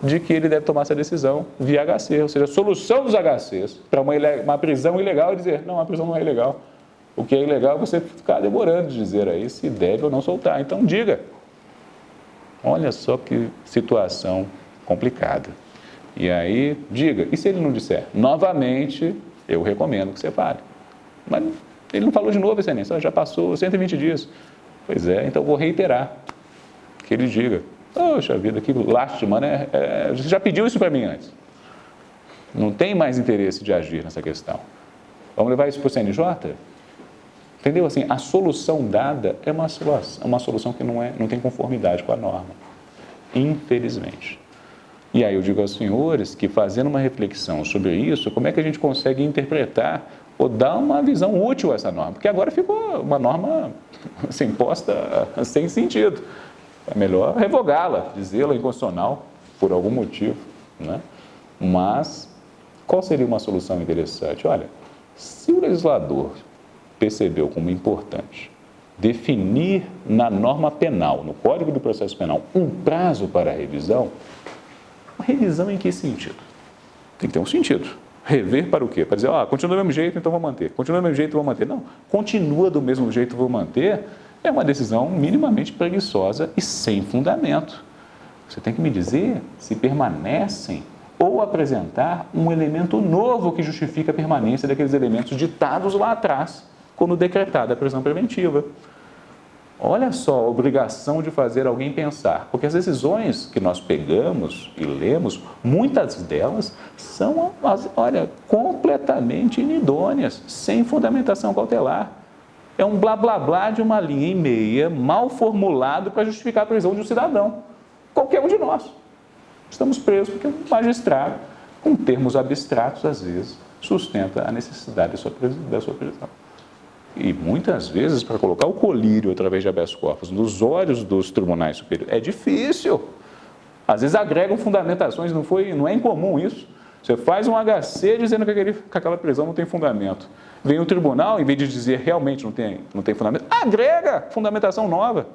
de que ele deve tomar essa decisão via HC, ou seja, a solução dos HCs para uma prisão ilegal é dizer, não, a prisão não é ilegal. O que é ilegal é você ficar demorando de dizer aí se deve ou não soltar. Então diga. Olha só que situação complicada. E aí, diga. E se ele não disser? Novamente, eu recomendo que você fale. Mas ele não falou de novo, excelência. Já passou 120 dias. Pois é, então vou reiterar. Que ele diga. Poxa vida, que lástima, né? Você já pediu isso para mim antes. Não tem mais interesse de agir nessa questão. Vamos levar isso para o CNJ? Entendeu? Assim, a solução dada é uma solução que não tem conformidade com a norma. Infelizmente. E aí eu digo aos senhores que, fazendo uma reflexão sobre isso, como é que a gente consegue interpretar ou dar uma visão útil a essa norma? Porque agora ficou uma norma assim, posta sem sentido. É melhor revogá-la, dizê-la inconstitucional por algum motivo, né? Mas qual seria uma solução interessante? Olha, se o legislador percebeu como importante definir na norma penal, no Código do Processo Penal, um prazo para a revisão, revisão em que sentido? Tem que ter um sentido. Rever para o quê? Para dizer, continua do mesmo jeito, então vou manter. Continua do mesmo jeito, vou manter. Não, continua do mesmo jeito, vou manter, é uma decisão minimamente preguiçosa e sem fundamento. Você tem que me dizer se permanecem ou apresentar um elemento novo que justifica a permanência daqueles elementos ditados lá atrás, quando decretada a prisão preventiva. Olha só a obrigação de fazer alguém pensar, porque as decisões que nós pegamos e lemos, muitas delas são, completamente inidôneas, sem fundamentação cautelar. É um blá blá blá de uma linha e meia, mal formulado para justificar a prisão de um cidadão, qualquer um de nós. Estamos presos porque um magistrado, com termos abstratos, às vezes, sustenta a necessidade da sua prisão. E muitas vezes, para colocar o colírio através de habeas corpus nos olhos dos tribunais superiores, é difícil. Às vezes agregam fundamentações, não é incomum isso. Você faz um HC dizendo que aquela prisão não tem fundamento. Vem o tribunal, em vez de dizer realmente não tem fundamento, agrega fundamentação nova.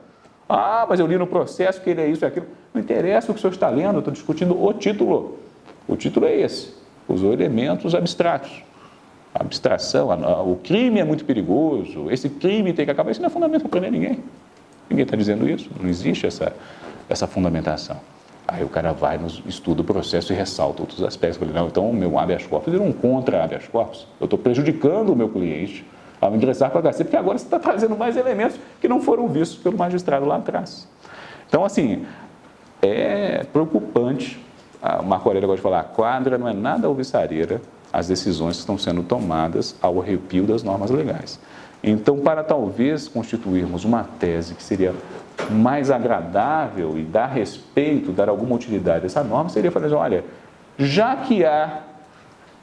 Mas eu li no processo que ele é isso e aquilo. Não interessa o que o senhor está lendo, eu estou discutindo o título. O título é esse. Usou elementos abstratos. A abstração, o crime é muito perigoso, esse crime tem que acabar. Isso não é fundamento para prender ninguém. Ninguém está dizendo isso, não existe essa fundamentação. Aí o cara vai, estuda o processo e ressalta outros aspectos. Eu falei, não, então o meu habeas corpus é um contra habeas corpus. Eu estou prejudicando o meu cliente ao ingressar para o HC, porque agora você está trazendo mais elementos que não foram vistos pelo magistrado lá atrás. Então, assim, é preocupante. A Marco Aurélio gosta de falar, a quadra não é nada alvissareira as decisões que estão sendo tomadas ao arrepio das normas legais. Então, para talvez constituirmos uma tese que seria mais agradável e dar respeito, dar alguma utilidade a essa norma, seria falar assim, olha, já que há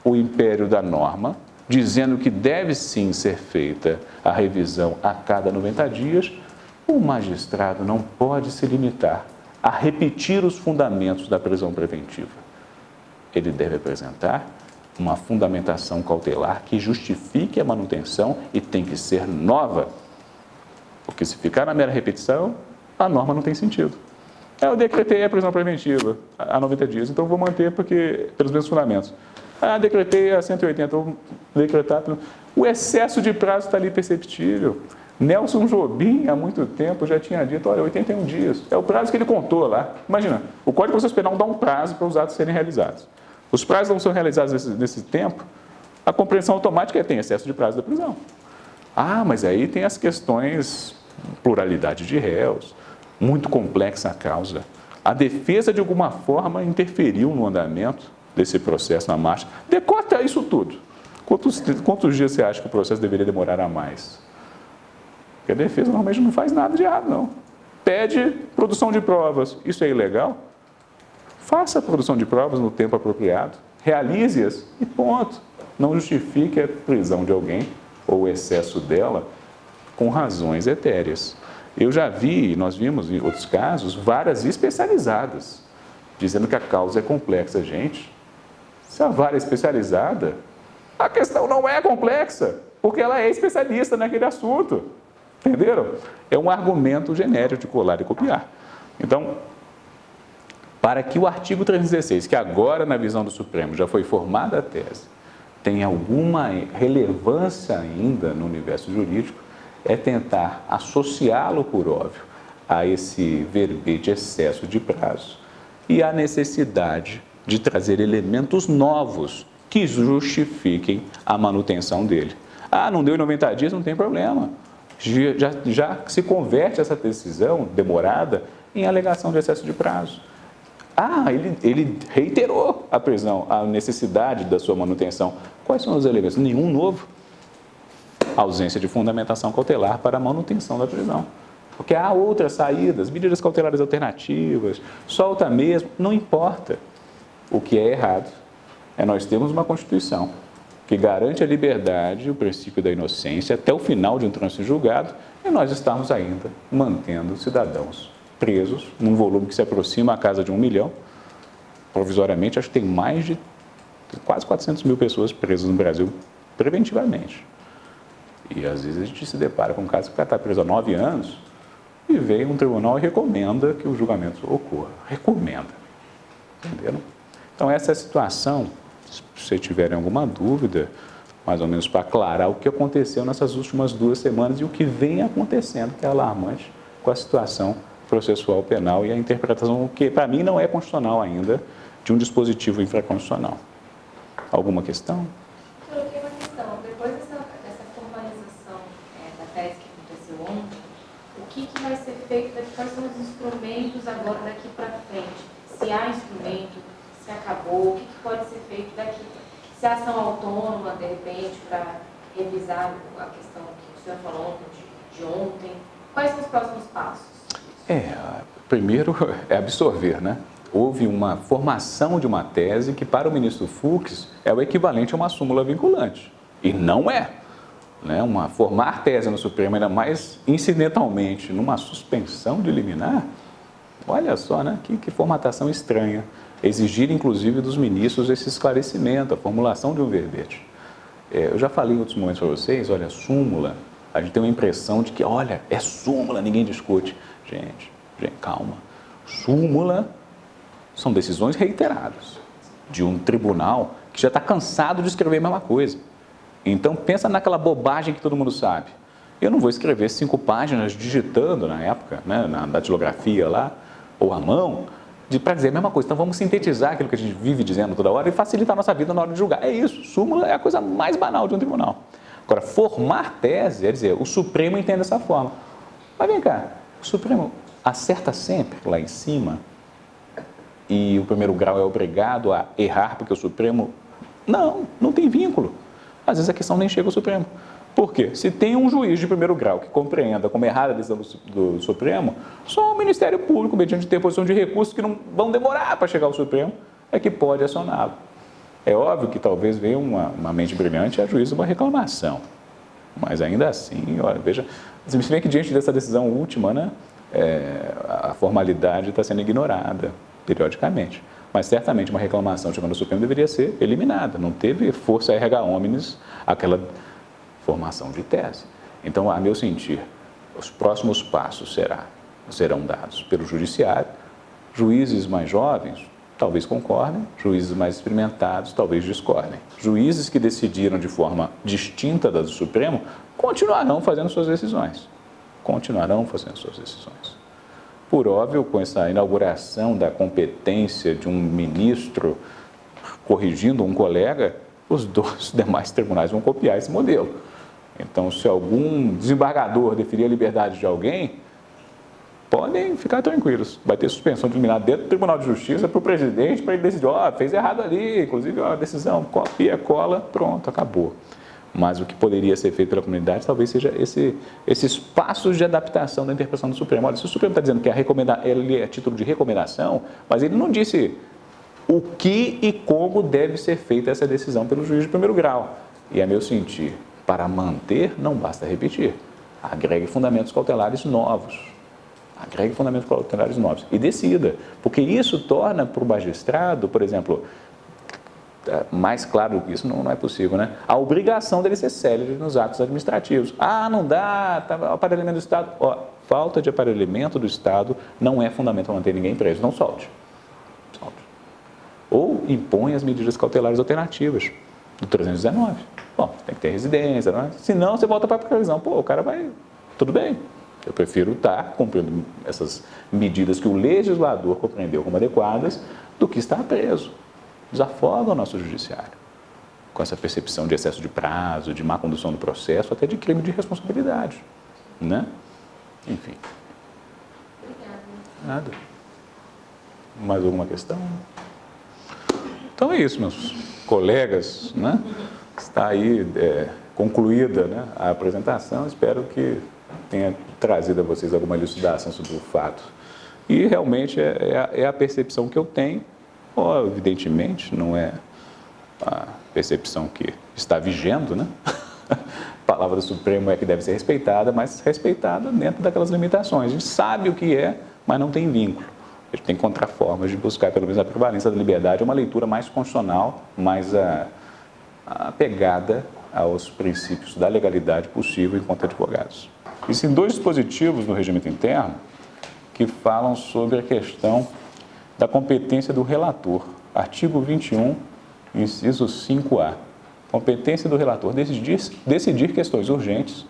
o império da norma, dizendo que deve sim ser feita a revisão a cada 90 dias, o magistrado não pode se limitar a repetir os fundamentos da prisão preventiva. Ele deve apresentar uma fundamentação cautelar que justifique a manutenção e tem que ser nova. Porque se ficar na mera repetição, a norma não tem sentido. Eu decretei a prisão preventiva a 90 dias, então vou manter pelos mesmos fundamentos. Decretei a 180, vou decretar. O excesso de prazo está ali perceptível. Nelson Jobim, há muito tempo, já tinha dito, 81 dias. É o prazo que ele contou lá. Imagina, o Código de Processo Penal dá um prazo para os atos serem realizados. Os prazos não são realizados nesse tempo, a compreensão automática tem excesso de prazo da prisão. Mas aí tem as questões, pluralidade de réus, muito complexa a causa. A defesa, de alguma forma, interferiu no andamento desse processo na marcha. Decota isso tudo. Quantos dias você acha que o processo deveria demorar a mais? Porque a defesa normalmente não faz nada de errado, não. Pede produção de provas. Isso é ilegal? Faça a produção de provas no tempo apropriado, realize-as e ponto. Não justifique a prisão de alguém ou o excesso dela com razões etéreas. Eu já vi, nós vimos em outros casos, varas especializadas, dizendo que a causa é complexa. Gente, se a vara é especializada, a questão não é complexa, porque ela é especialista naquele assunto. Entenderam? É um argumento genérico de colar e copiar. Então, para que o artigo 316, que agora na visão do Supremo já foi formada a tese, tenha alguma relevância ainda no universo jurídico, é tentar associá-lo, por óbvio, a esse verbete excesso de prazo e a necessidade de trazer elementos novos que justifiquem a manutenção dele. Ah, não deu em 90 dias, não tem problema. Já se converte essa decisão demorada em alegação de excesso de prazo. Ah, ele reiterou a prisão, a necessidade da sua manutenção. Quais são os elementos? Nenhum novo. Ausência de fundamentação cautelar para a manutenção da prisão. Porque há outras saídas, medidas cautelares alternativas, solta mesmo, não importa. O que é errado é nós termos uma Constituição que garante a liberdade, o princípio da inocência, até o final de um trânsito julgado, e nós estamos ainda mantendo cidadãos presos, num volume que se aproxima à casa de 1 milhão. Provisoriamente, acho que tem mais de quase 400 mil pessoas presas no Brasil preventivamente. E às vezes a gente se depara com um caso que o cara está preso há 9 anos e vem um tribunal e recomenda que o julgamento ocorra. Recomenda. Entenderam? Então, essa é a situação. Se vocês tiverem alguma dúvida, mais ou menos para aclarar o que aconteceu nessas últimas 2 semanas e o que vem acontecendo, que é alarmante, com a situação processual penal e a interpretação, que para mim não é constitucional ainda, de um dispositivo infraconstitucional. Alguma questão? Eu tenho uma questão. Depois dessa formalização da tese que aconteceu ontem, o que vai ser feito, quais são os instrumentos agora daqui para frente? Se há instrumento, se acabou, o que pode ser feito daqui? Se há ação autônoma, de repente, para revisar a questão que o senhor falou de ontem, quais são os próximos passos? Primeiro é absorver, né? Houve uma formação de uma tese que para o ministro Fux é o equivalente a uma súmula vinculante. E não é. Né? Formar tese no Supremo, ainda mais incidentalmente, numa suspensão de liminar, olha só, né? Que formatação estranha. Exigir, inclusive, dos ministros esse esclarecimento, a formulação de um verbete. Eu já falei em outros momentos para vocês, olha, súmula, a gente tem uma impressão de que, olha, é súmula, ninguém discute. Gente, calma. Súmula são decisões reiteradas de um tribunal que já está cansado de escrever a mesma coisa. Então, pensa naquela bobagem que todo mundo sabe. Eu não vou escrever 5 páginas digitando na época, né, na datilografia lá, ou à mão, para dizer a mesma coisa. Então, vamos sintetizar aquilo que a gente vive dizendo toda hora e facilitar a nossa vida na hora de julgar. É isso. Súmula é a coisa mais banal de um tribunal. Agora, formar tese é dizer, o Supremo entende dessa forma. Mas vem cá, o Supremo acerta sempre lá em cima e o primeiro grau é obrigado a errar porque o Supremo... Não tem vínculo. Às vezes a questão nem chega ao Supremo. Por quê? Se tem um juiz de primeiro grau que compreenda como errada a decisão do Supremo, só o Ministério Público, mediante interposição de recursos que não vão demorar para chegar ao Supremo, é que pode acioná-lo. É óbvio que talvez venha uma mente brilhante e ajuize uma reclamação. Mas ainda assim, olha, veja, se bem que diante dessa decisão última, né, a formalidade está sendo ignorada periodicamente. Mas certamente uma reclamação chegando ao Supremo deveria ser eliminada. Não teve força erga omnes aquela formação de tese. Então, a meu sentir, os próximos passos serão dados pelo Judiciário. Juízes mais jovens talvez concordem, juízes mais experimentados talvez discordem. Juízes que decidiram de forma distinta da do Supremo continuarão fazendo suas decisões. Por óbvio, com essa inauguração da competência de um ministro corrigindo um colega, os 2 demais tribunais vão copiar esse modelo. Então, se algum desembargador deferir a liberdade de alguém, podem ficar tranquilos. Vai ter suspensão de liminar dentro do Tribunal de Justiça para o presidente, para ele decidir, fez errado ali, inclusive a decisão, copia, cola, pronto, acabou. Mas o que poderia ser feito pela comunidade talvez seja esses passos de adaptação da interpretação do Supremo. Olha, se o Supremo está dizendo que ele é título de recomendação, mas ele não disse o que e como deve ser feita essa decisão pelo juiz de primeiro grau. E, a meu sentir, Para manter, não basta repetir. Agregue fundamentos cautelares novos. Agregue fundamentos cautelares novos. E decida. Porque isso torna para o magistrado, por exemplo, mais claro do que isso não é possível, né? A obrigação dele ser célere nos atos administrativos. Ah, não dá, aparelhamento do Estado. Ó, falta de aparelhamento do Estado não é fundamento para manter ninguém preso. Não solte. Ou impõe as medidas cautelares alternativas do 319. Bom, tem que ter residência, não é? Senão você volta para a prisão. Pô, o cara vai... Tudo bem. Eu prefiro estar cumprindo essas medidas que o legislador compreendeu como adequadas do que estar preso. Desafoga o nosso judiciário com essa percepção de excesso de prazo, de má condução do processo, até de crime de responsabilidade, né? Enfim. Obrigada. Nada. Mais alguma questão? Então é isso, meus colegas, né? Está aí concluída, né, a apresentação. Espero que tenha trazido a vocês alguma elucidação sobre o fato. E realmente é a percepção que eu tenho. Evidentemente, não é a percepção que está vigendo, né? A palavra do Supremo é que deve ser respeitada, mas respeitada dentro daquelas limitações. A gente sabe o que é, mas não tem vínculo. A gente tem contraformas de buscar, pelo menos, a prevalência da liberdade, uma leitura mais constitucional, mais apegada aos princípios da legalidade possível enquanto advogados. Existem dois dispositivos no regimento interno que falam sobre a questão da competência do relator. Artigo 21, inciso 5A. Competência do relator decidir questões urgentes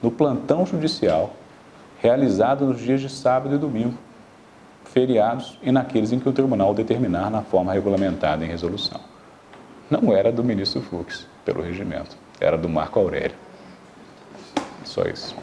no plantão judicial realizado nos dias de sábado e domingo, feriados e naqueles em que o tribunal determinar na forma regulamentada em resolução. Não era do ministro Fux, pelo regimento, era do Marco Aurélio. Só isso.